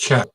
Check.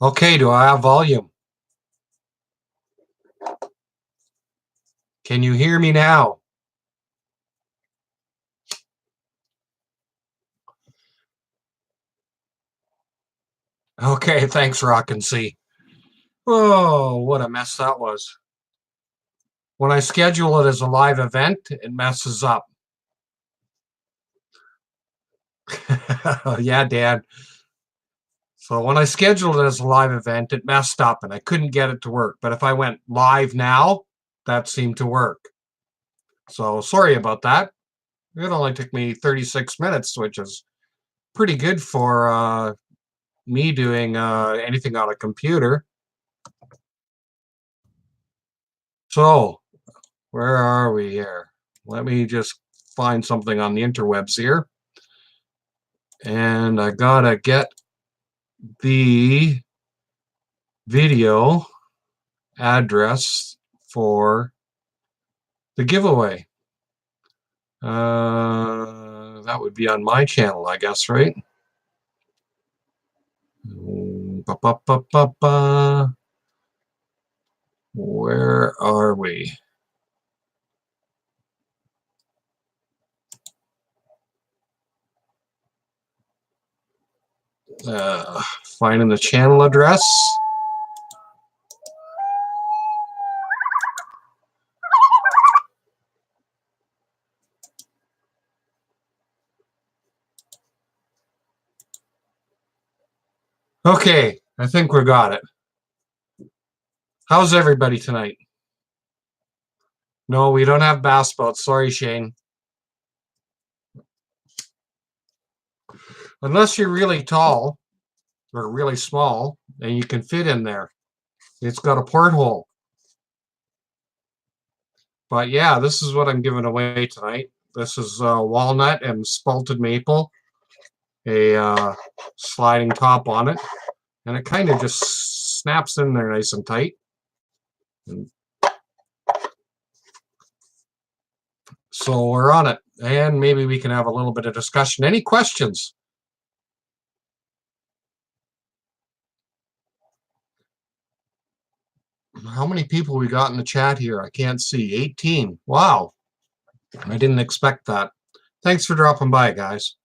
Okay, do I have volume? Can you hear me now? Okay, thanks, Rock and C. Oh, what a mess that was. When I schedule it as a live event, it messes up. Yeah, Dan. So when I scheduled it as a live event, it messed up and I couldn't get it to work. But if I went live now, that seemed to work. So sorry about that. It only took me 36 minutes, which is pretty good for me doing anything on a computer. So where are we here? Let me just find something on the interwebs here. And I gotta get the video address for the giveaway. That would be on my channel, I guess, right? Where are we? Finding the channel address. Okay, I think we got it. How's everybody tonight? No, we don't have bass boats. Sorry, Shane. Unless you're really tall or really small and you can fit in there. It's got a porthole. But yeah, this is what I'm giving away tonight. This is walnut and spalted maple, a sliding top on it, and it kind of just snaps in there nice and tight. So we're on it, and maybe we can have a little bit of discussion. Any questions? How many people we got in the chat here? I can't see. 18. Wow. I didn't expect that. Thanks for dropping by, guys.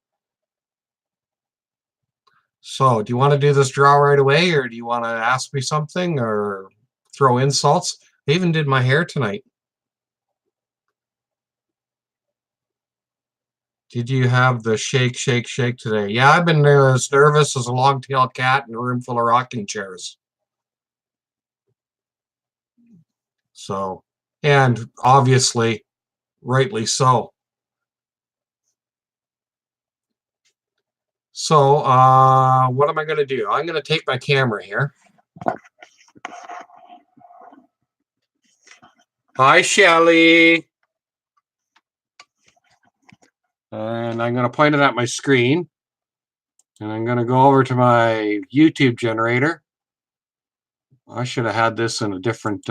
So, do you want to do this draw right away, or do you want to ask me something, or throw insults? I even did my hair tonight. Did you have the shake, shake, shake today? Yeah, I've been as nervous as a long-tailed cat in a room full of rocking chairs. So, and obviously, rightly so. So, what am I going to do? I'm going to take my camera here. Hi, Shelly. And I'm going to point it at my screen. And I'm going to go over to my YouTube generator. I should have had this in a different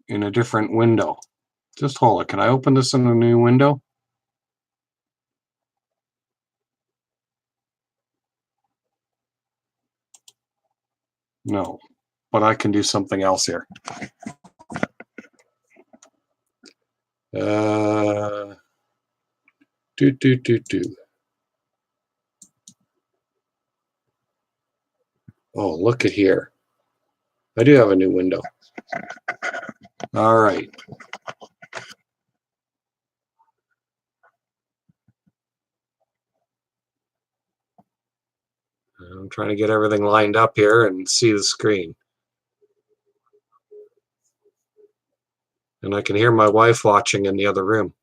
window. Just hold it. Can I open this in a new window? No, but I can do something else here. Oh, look at here. I do have a new window. All right. I'm trying to get everything lined up here and see the screen. And I can hear my wife watching in the other room.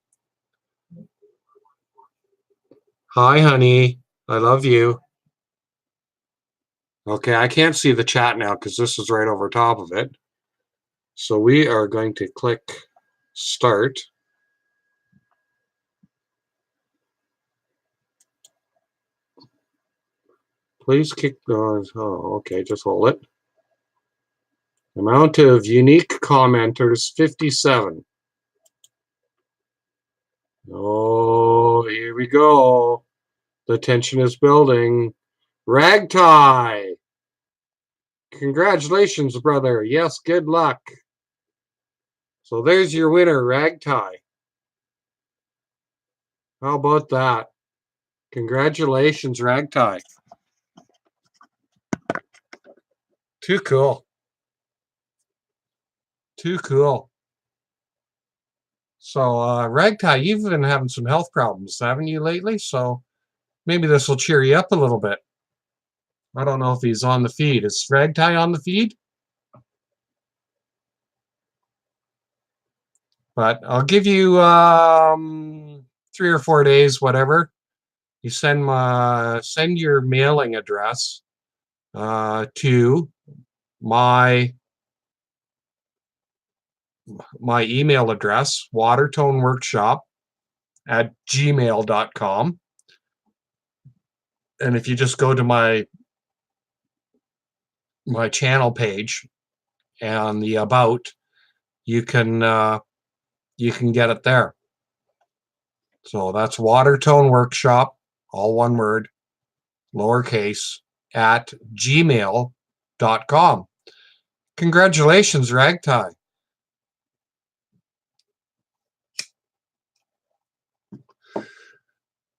Hi, honey. I love you. Okay, I can't see the chat now because this is right over top of it. So we are going to click start. Please kick those. Oh, okay, just hold it. Amount of unique commenters, 57. Oh, here we go. The tension is building. Ragtie. Congratulations, brother. Yes, good luck. So there's your winner, Ragtie. How about that? Congratulations, Ragtie. Too cool. Too cool. So, Ragtie, you've been having some health problems, haven't you, lately? So maybe this will cheer you up a little bit. I don't know if he's on the feed. Is Ragtie on the feed? But I'll give you 3 or 4 days, whatever. You send your mailing address to my email address, watertoneworkshop@gmail.com. And if you just go to my channel page and the about, you can get it there. So that's Watertone Workshop, all one word, lowercase, at gmail.com. Congratulations, Ragtie.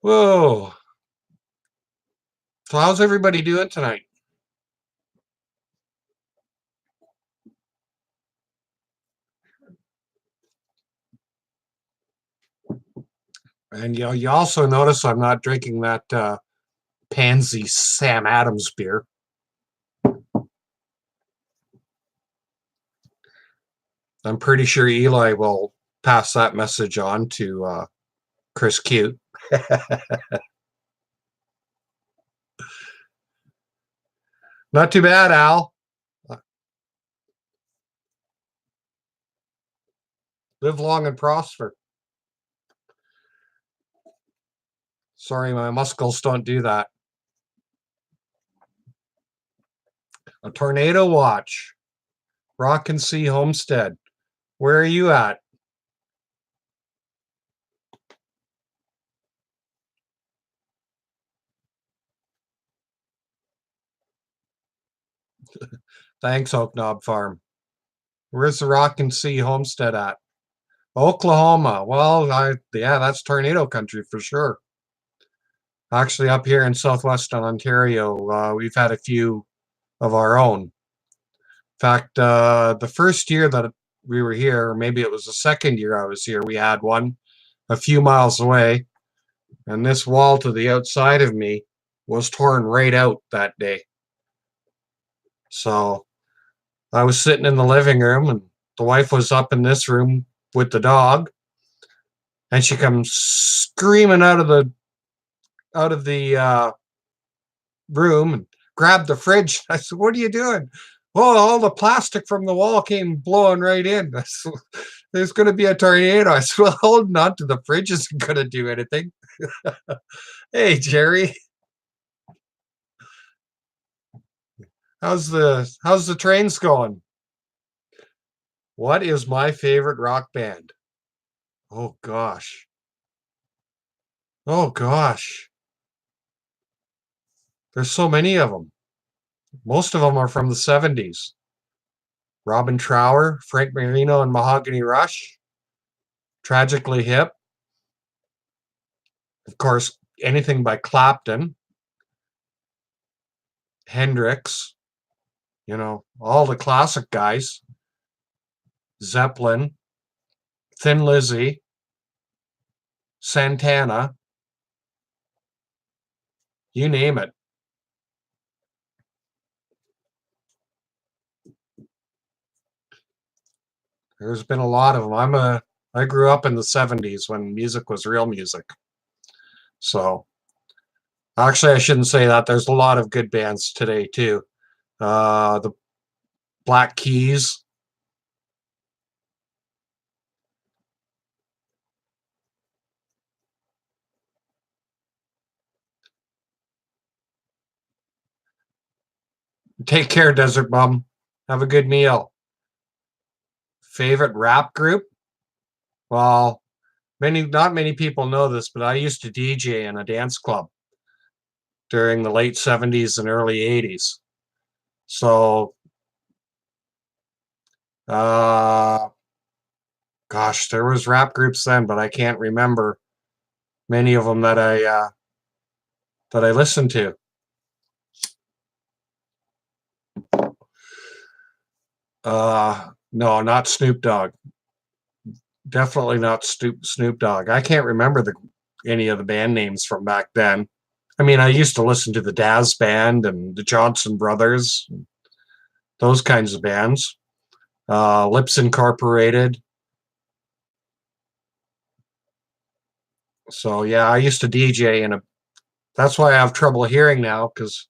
Whoa. So how's everybody doing tonight? And you also notice I'm not drinking that Pansy Sam Adams beer. I'm pretty sure Eli will pass that message on to Chris Cute. Not too bad, Al. Live long and prosper. Sorry, my muscles don't do that. A tornado watch. Rock and Sea Homestead. Where are you at? Thanks, Oak Knob Farm. Where's the Rock and Sea Homestead at? Oklahoma. Well, yeah, that's tornado country for sure. Actually, up here in southwestern Ontario, we've had a few of our own. In fact, the first year that we were here, or maybe it was the second year I was here, we had one a few miles away, and this wall to the outside of me was torn right out that day. So I was sitting in the living room, and the wife was up in this room with the dog, and she comes screaming out of the out of the room and grabbed the fridge. I said, "What are you doing?" "Well, all the plastic from the wall came blowing right in." I said, "There's going to be a tornado." I said, "Well, holding on to the fridge isn't going to do anything." Hey, Jerry, how's the trains going? What is my favorite rock band? Oh gosh. Oh gosh. There's so many of them. Most of them are from the 70s. Robin Trower, Frank Marino and Mahogany Rush, Tragically Hip, of course, anything by Clapton, Hendrix, all the classic guys, Zeppelin, Thin Lizzy, Santana, you name it. There's been a lot of them. I grew up in the 70s when music was real music. So, actually, I shouldn't say that. There's a lot of good bands today, too. The Black Keys. Take care, Desert Bum. Have a good meal. Favorite rap group? Well, not many people know this, but I used to DJ in a dance club during the late 70s and early 80s. So, uh, gosh, there was rap groups then, but I can't remember many of them that I listened to. No, not Snoop Dogg. Definitely not Snoop Dogg. I can't remember any of the band names from back then. I mean, I used to listen to the Daz Band and the Johnson Brothers, those kinds of bands. Lips Incorporated. So yeah, I used to DJ that's why I have trouble hearing now, because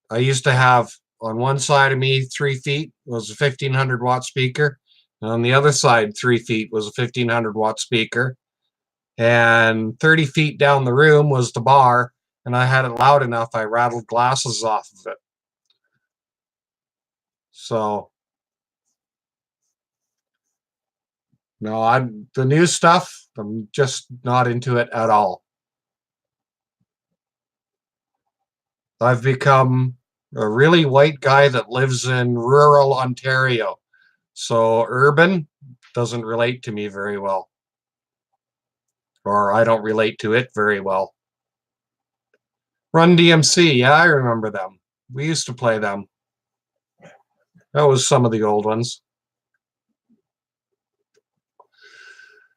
I used to have on one side of me 3 feet was a 1500-watt speaker, and on the other side 3 feet was a 1500-watt speaker, and 30 feet down the room was the bar, and I had it loud enough I rattled glasses off of it. So no, the new stuff, I'm just not into it at all. I've become a really white guy that lives in rural Ontario. So urban doesn't relate to me very well, or I don't relate to it very well. Run DMC, yeah, I remember them. We used to play them. That was some of the old ones.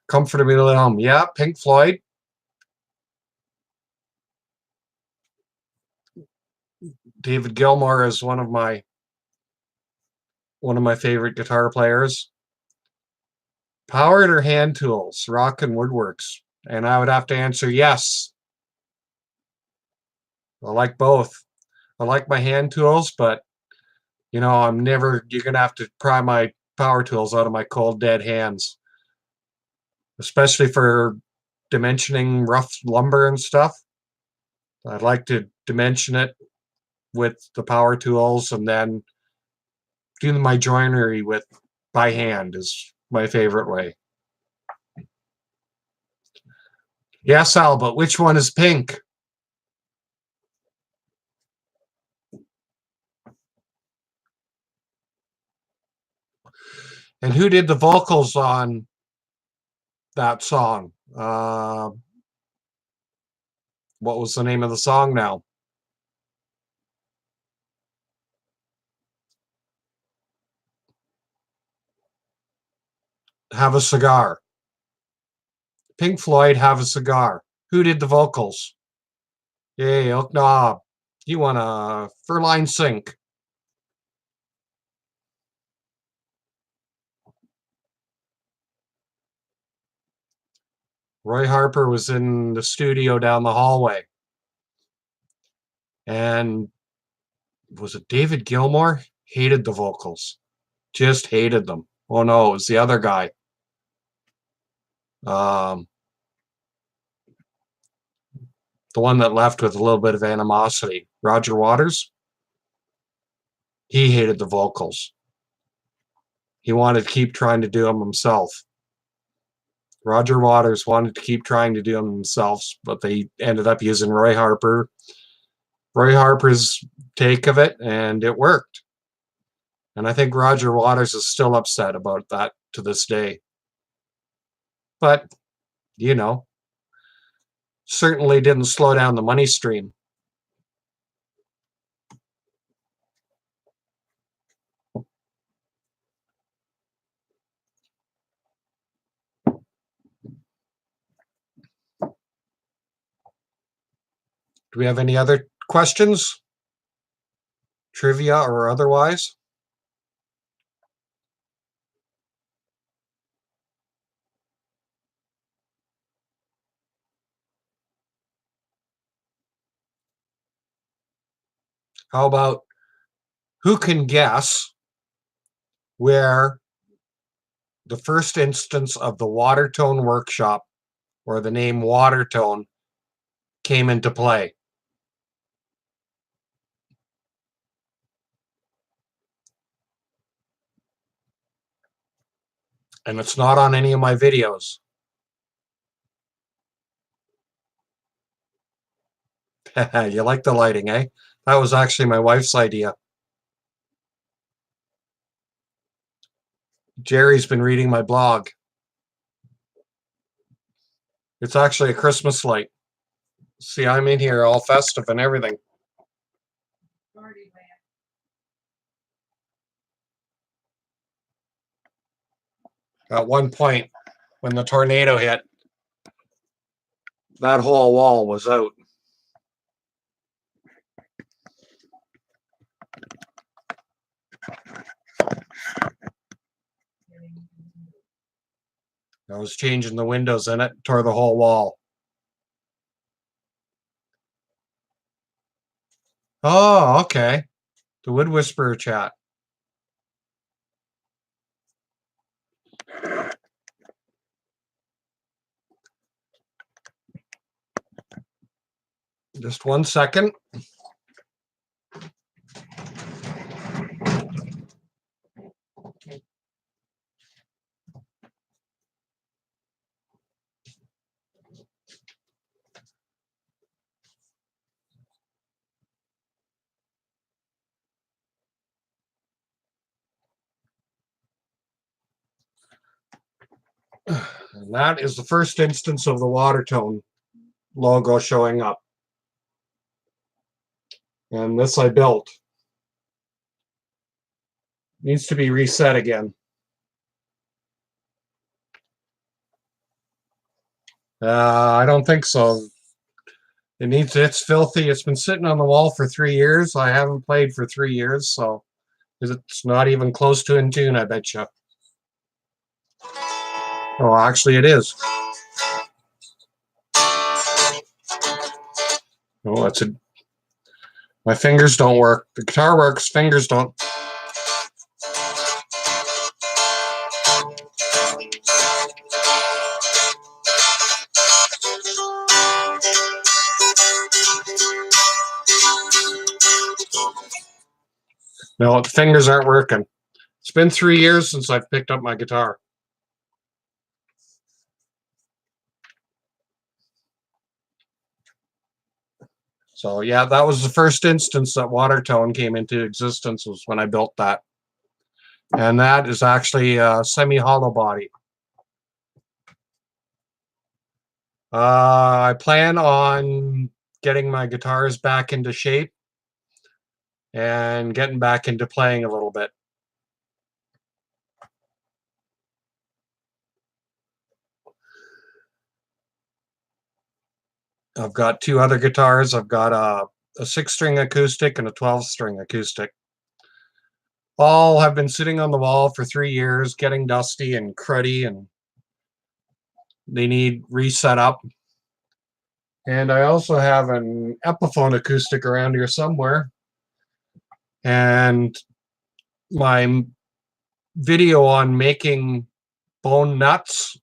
Comfortably at Home, yeah, Pink Floyd. David Gilmour is one of my favorite guitar players. Powered or hand tools, rock and woodworks? And I would have to answer yes. I like both. I like my hand tools, but you're gonna have to pry my power tools out of my cold dead hands, especially for dimensioning rough lumber and stuff. I'd like to dimension it with the power tools and then do my joinery with by hand is my favorite way. Yes, Al, but which one is pink? And who did the vocals on that song? What was the name of the song now? Have a Cigar. Pink Floyd, Have a Cigar. Who did the vocals? Yay, Oak Knob. You want a fur-lined sink. Roy Harper was in the studio down the hallway. And was it David Gilmour? Hated the vocals. Just hated them. Oh no, it was the other guy. The one that left with a little bit of animosity. Roger Waters? He hated the vocals. He wanted to keep trying to do them himself. Roger Waters wanted to keep trying to do them himself, but they ended up using Roy Harper. Roy Harper's take of it, and it worked. And I think Roger Waters is still upset about that to this day. But, you know, certainly didn't slow down the money stream. Do we have any other questions? Trivia or otherwise? How about who can guess where the first instance of the Watertone workshop or the name Watertone came into play? And it's not on any of my videos. You like the lighting, eh? That was actually my wife's idea. Jerry's been reading my blog. It's actually a Christmas light. See, I'm in here all festive and everything. At one point, when the tornado hit, that whole wall was out. I was changing the windows in it, tore the whole wall. Oh, okay. The Wood Whisperer chat. Just 1 second. And that is the first instance of the Watertone logo showing up. And this I built. Needs to be reset again. I don't think so. It's filthy. It's been sitting on the wall for 3 years. I haven't played for 3 years, so it's not even close to in tune, I bet you. Oh, actually it is. Oh, that's a... My fingers don't work. The guitar works, fingers don't. No, the fingers aren't working. It's been 3 years since I've picked up my guitar. So yeah, that was the first instance that Watertone came into existence, was when I built that. And that is actually a semi-hollow body. I plan on getting my guitars back into shape and getting back into playing a little bit. I've got 2 other guitars. I've got a 6-string acoustic and a 12-string acoustic. All have been sitting on the wall for 3 years, getting dusty and cruddy, and they need reset up. And I also have an Epiphone acoustic around here somewhere. And my video on making bone nuts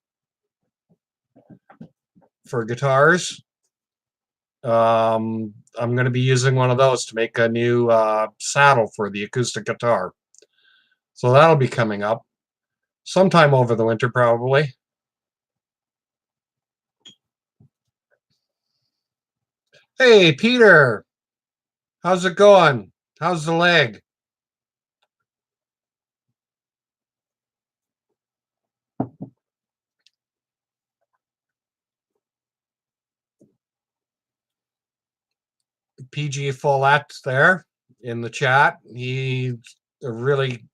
for guitars. I'm going to be using one of those to make a new saddle for the acoustic guitar. So that'll be coming up sometime over the winter, probably. Hey, Peter, how's it going? How's the leg? PG Follett there in the chat. He's a really,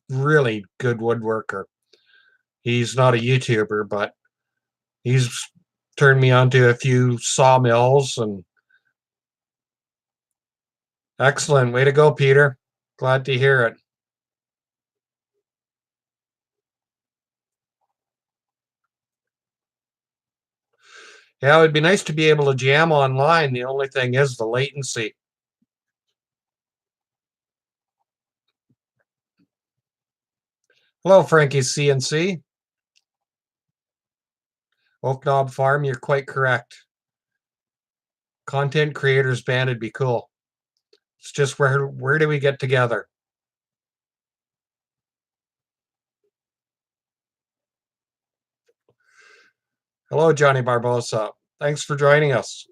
really good woodworker. He's not a YouTuber, but he's turned me onto a few sawmills and excellent. Way to go, Peter. Glad to hear it. Yeah, it would be nice to be able to jam online. The only thing is the latency. Hello, Frankie CNC. Oak Knob Farm, you're quite correct. Content creators band would be cool. It's just where do we get together? Hello, Johnny Barbosa. Thanks for joining us.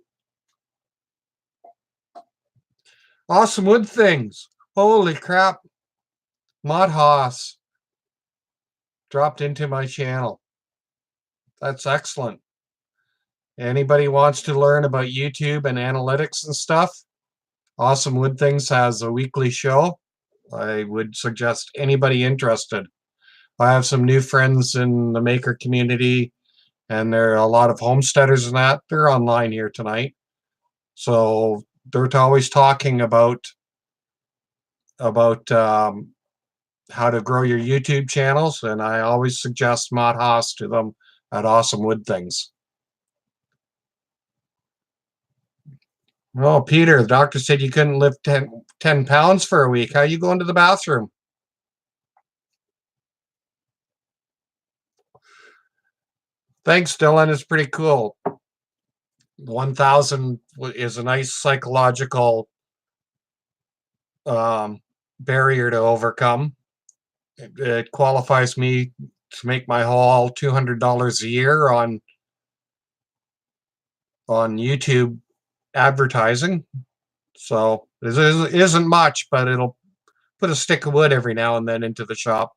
Awesome wood things. Holy crap. Mod Haas dropped into my channel. That's excellent. Anybody wants to learn about YouTube and analytics and stuff? Awesome Wood Things has a weekly show. I would suggest anybody interested. I have some new friends in the maker community, and there are a lot of homesteaders and that. They're online here tonight. So they're always talking about how to grow your YouTube channels, and I always suggest Mod Haas to them at Awesome Wood Things. Oh, Peter, the doctor said you couldn't lift 10 pounds for a week. How are you going to the bathroom? Thanks, Dylan. It's pretty cool. 1,000 is a nice psychological barrier to overcome. It qualifies me to make my haul $200 a year on YouTube advertising. So it isn't much, but it'll put a stick of wood every now and then into the shop.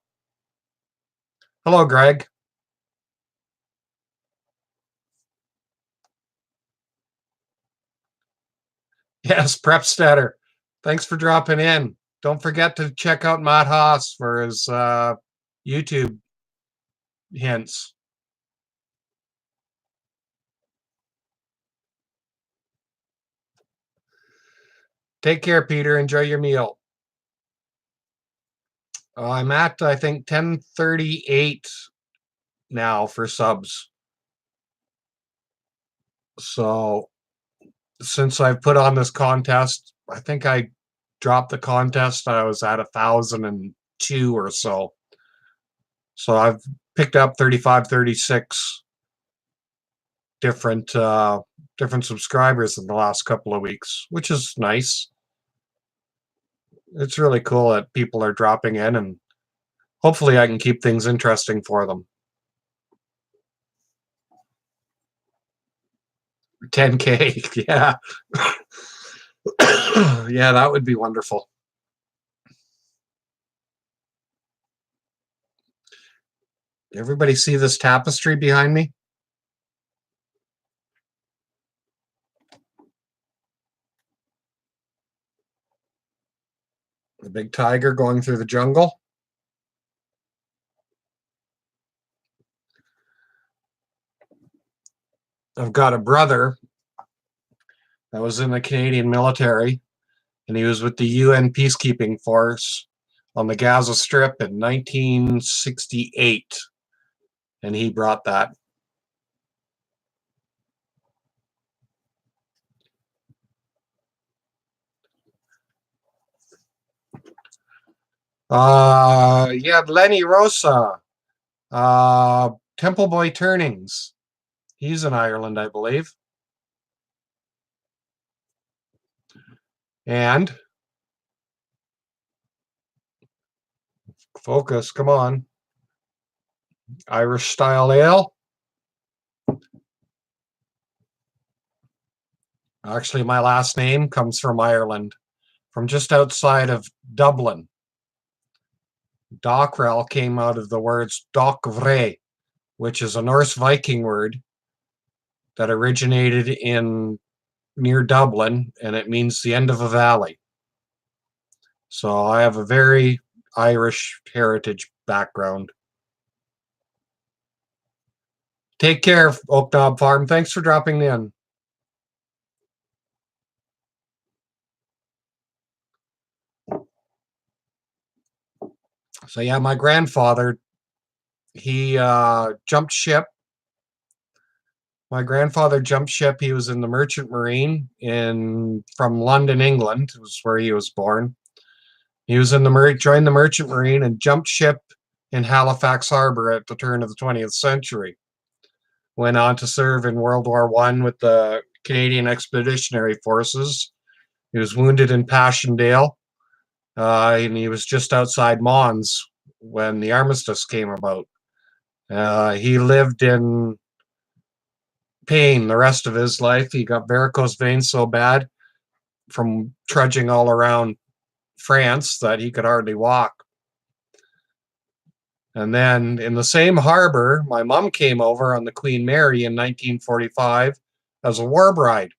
Hello, Greg. Yes, Prepstetter. Thanks for dropping in. Don't forget to check out Matt Haas for his YouTube hints. Take care, Peter. Enjoy your meal. I'm at, I think, 1038 now for subs. So since I've put on this contest, I think I dropped the contest. I was at 1,002 or so. So I've picked up 35, 36 different subscribers in the last couple of weeks, which is nice. It's really cool that people are dropping in, and hopefully I can keep things interesting for them. 10K, yeah. Yeah, that would be wonderful. Everybody see this tapestry behind me? The big tiger going through the jungle. I've got a brother that was in the Canadian military, and he was with the UN peacekeeping force on the Gaza Strip in 1968, and he brought that. You had Lenny Rosa, uh, Temple Boy Turnings. He's in Ireland, I believe. And focus, come on. Irish style ale. Actually, my last name comes from Ireland, from just outside of Dublin. Dockrell came out of the words Dockvre, which is a Norse Viking word that originated in near Dublin, and it means the end of a valley. So I have a very Irish heritage background. Take care, Oak Knob Farm. Thanks for dropping in. So yeah, my grandfather, he jumped ship. My grandfather jumped ship. He was in the Merchant Marine from London, England, was where he was born. He was in joined the Merchant Marine and jumped ship in Halifax Harbor at the turn of the 20th century. Went on to serve in World War I with the Canadian Expeditionary Forces. He was wounded in Passchendaele, and he was just outside Mons when the armistice came about. He lived in pain the rest of his life. He got varicose veins so bad from trudging all around France that he could hardly walk. And then in the same harbor, my mom came over on the Queen Mary in 1945 as a war bride.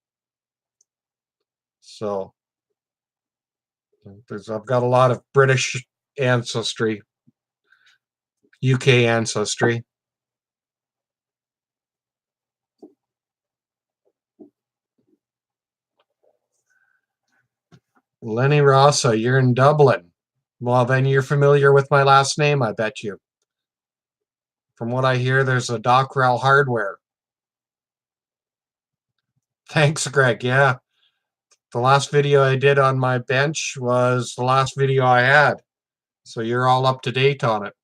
So I've got a lot of British ancestry, UK ancestry. Lenny Rossa, you're in Dublin. Well, then you're familiar with my last name, I bet you. From what I hear, there's a Dockrell Hardware. Thanks, Greg. Yeah. The last video I did on my bench was the last video I had. So you're all up to date on it.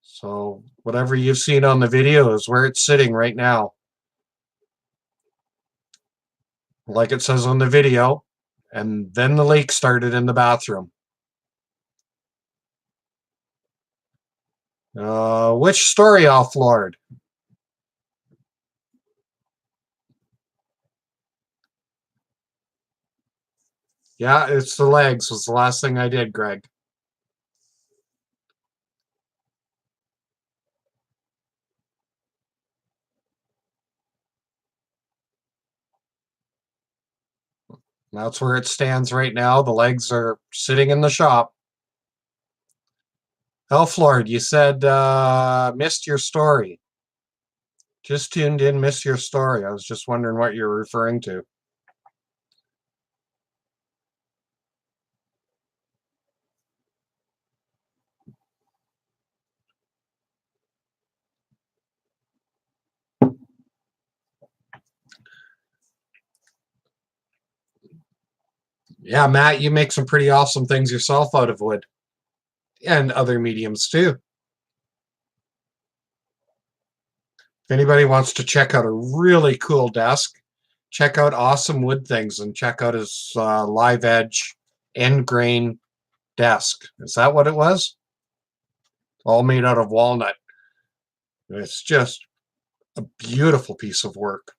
So whatever you've seen on the video is where it's sitting right now. Like it says on the video. And then the leak started in the bathroom. Which story off, Lord? Yeah, it's the legs was the last thing I did, Greg. That's where it stands right now. The legs are sitting in the shop. Elf Lord, you said missed your story. Just tuned in, missed your story. I was just wondering what you're referring to. Yeah, Matt, you make some pretty awesome things yourself out of wood and other mediums too. If anybody wants to check out a really cool desk, check out Awesome Wood Things and check out his live edge end grain desk. Is that what it was? All made out of walnut. It's just a beautiful piece of work.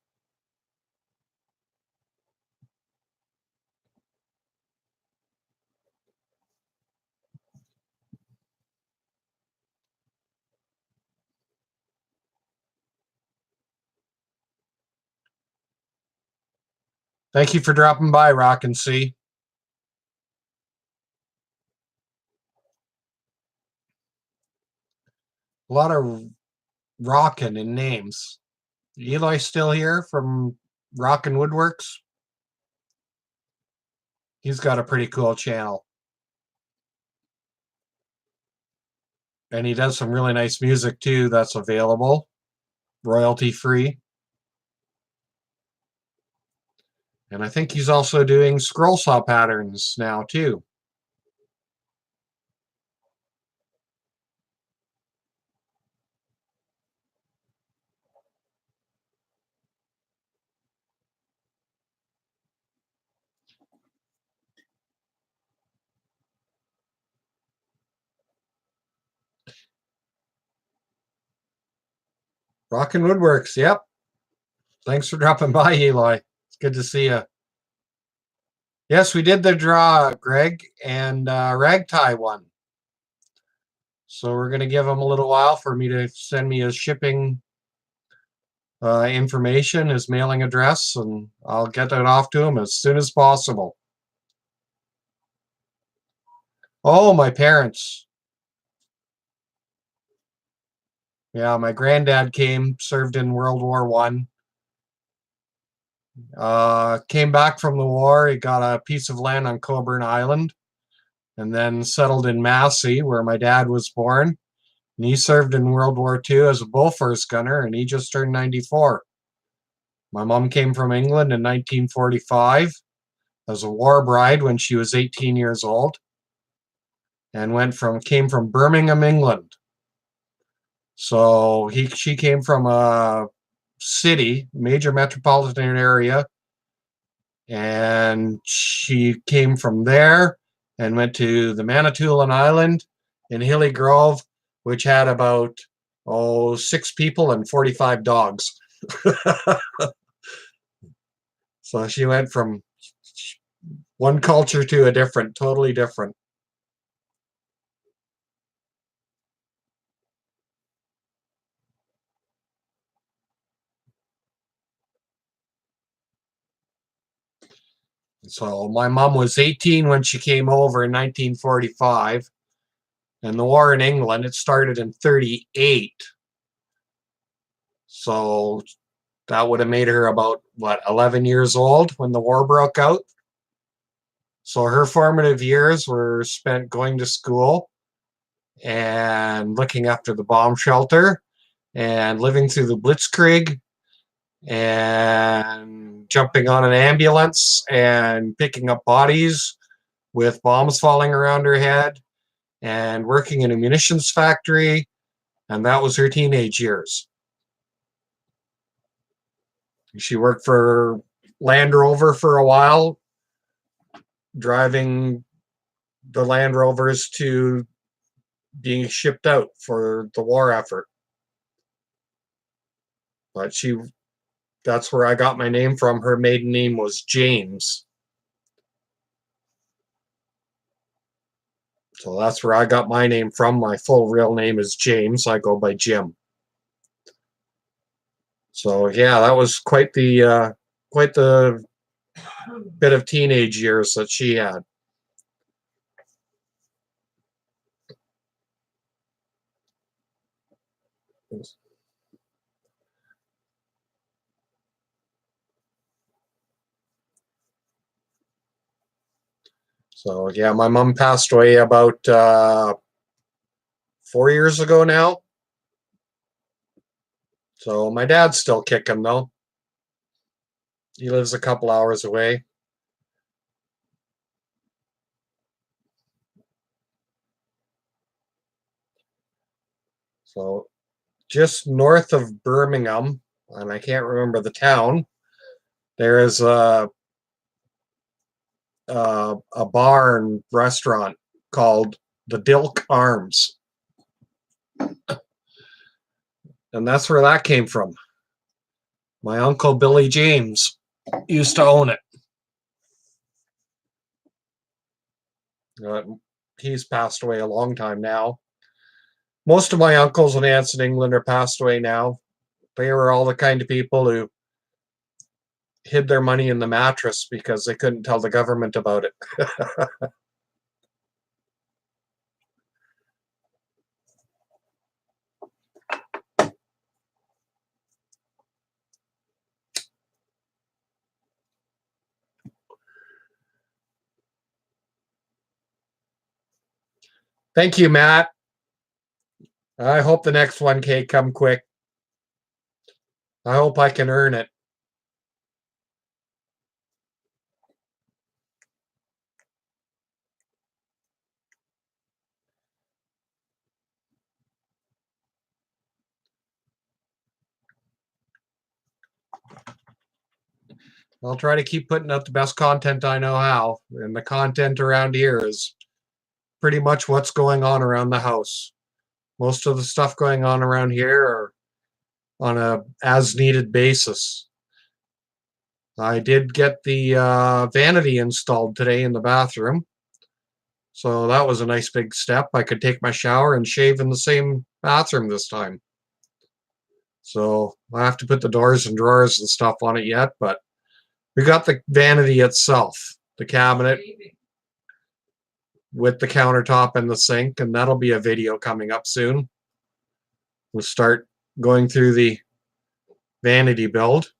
Thank you for dropping by, Rock and C. A lot of rockin' in names. Eli still here from Rockin' Woodworks? He's got a pretty cool channel. And he does some really nice music too that's available, royalty free. And I think he's also doing scroll saw patterns now too. Rockin' Woodworks, yep. Thanks for dropping by, Eloy. It's good to see you. Yes, we did the draw, Greg, and Ragtie won. So we're going to give him a little while for me to send me his shipping information, his mailing address, and I'll get that off to him as soon as possible. Oh, my parents. Yeah, my granddad came, served in World War One. Came back from the war. He got a piece of land on Coburn Island and then settled in Massey, where my dad was born. And he served in World War II as a Bofors gunner, and he just turned 94. My mom came from England in 1945 as a war bride when she was 18 years old, and came from Birmingham, England. So she came from a city, major metropolitan area, and she came from there and went to the Manitoulin Island in Hilly Grove, which had about 6 people and 45 dogs. So she went from one culture to a different, totally different. So my mom was 18 when she came over in 1945. And the war in England, it started in 38. So that would have made her about, 11 years old when the war broke out. So her formative years were spent going to school and looking after the bomb shelter and living through the Blitzkrieg and jumping on an ambulance and picking up bodies with bombs falling around her head and working in a munitions factory. And that was her teenage years. She worked for Land Rover for a while, driving the Land Rovers to being shipped out for the war effort. But that's where I got my name from. Her maiden name was James. So that's where I got my name from. My full real name is James. I go by Jim. So yeah, that was quite the bit of teenage years that she had. So yeah, my mom passed away about 4 years ago now. So my dad's still kicking though. He lives a couple hours away. So just north of Birmingham, and I can't remember the town, there is a bar and restaurant called the Dilk Arms. And that's where that came from. My uncle Billy James used to own it. He's passed away a long time now. Most of my uncles and aunts in England are passed away now. They were all the kind of people who hid their money in the mattress because they couldn't tell the government about it. Thank you, Matt. I hope the next 1K come quick. I hope I can earn it. I'll try to keep putting out the best content I know how. And the content around here is pretty much what's going on around the house. Most of the stuff going on around here are on a as needed basis. I did get the vanity installed today in the bathroom. So that was a nice big step. I could take my shower and shave in the same bathroom this time. So I have to put the doors and drawers and stuff on it yet, but we got the vanity itself, the cabinet with the countertop and the sink, and that'll be a video coming up soon. We'll start going through the vanity build.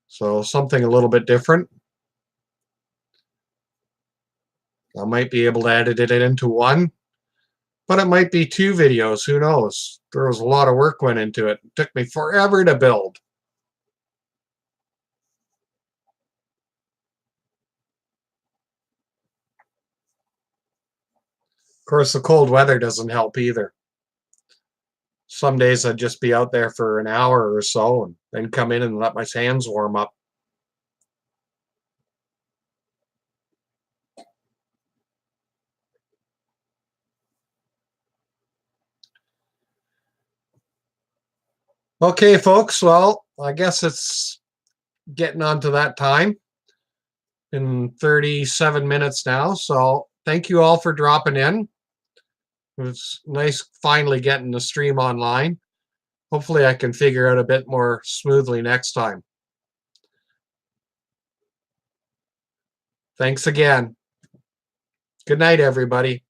So something a little bit different. I might be able to edit it into one, but it might be 2 videos. Who knows? There was a lot of work went into it. It took me forever to build. Of course, the cold weather doesn't help either. Some days I'd just be out there for an hour or so and then come in and let my hands warm up. Okay, folks, well, I guess it's getting on to that time in 37 minutes now. So thank you all for dropping in. It was nice finally getting the stream online. Hopefully I can figure out a bit more smoothly next time. Thanks again. Good night, everybody.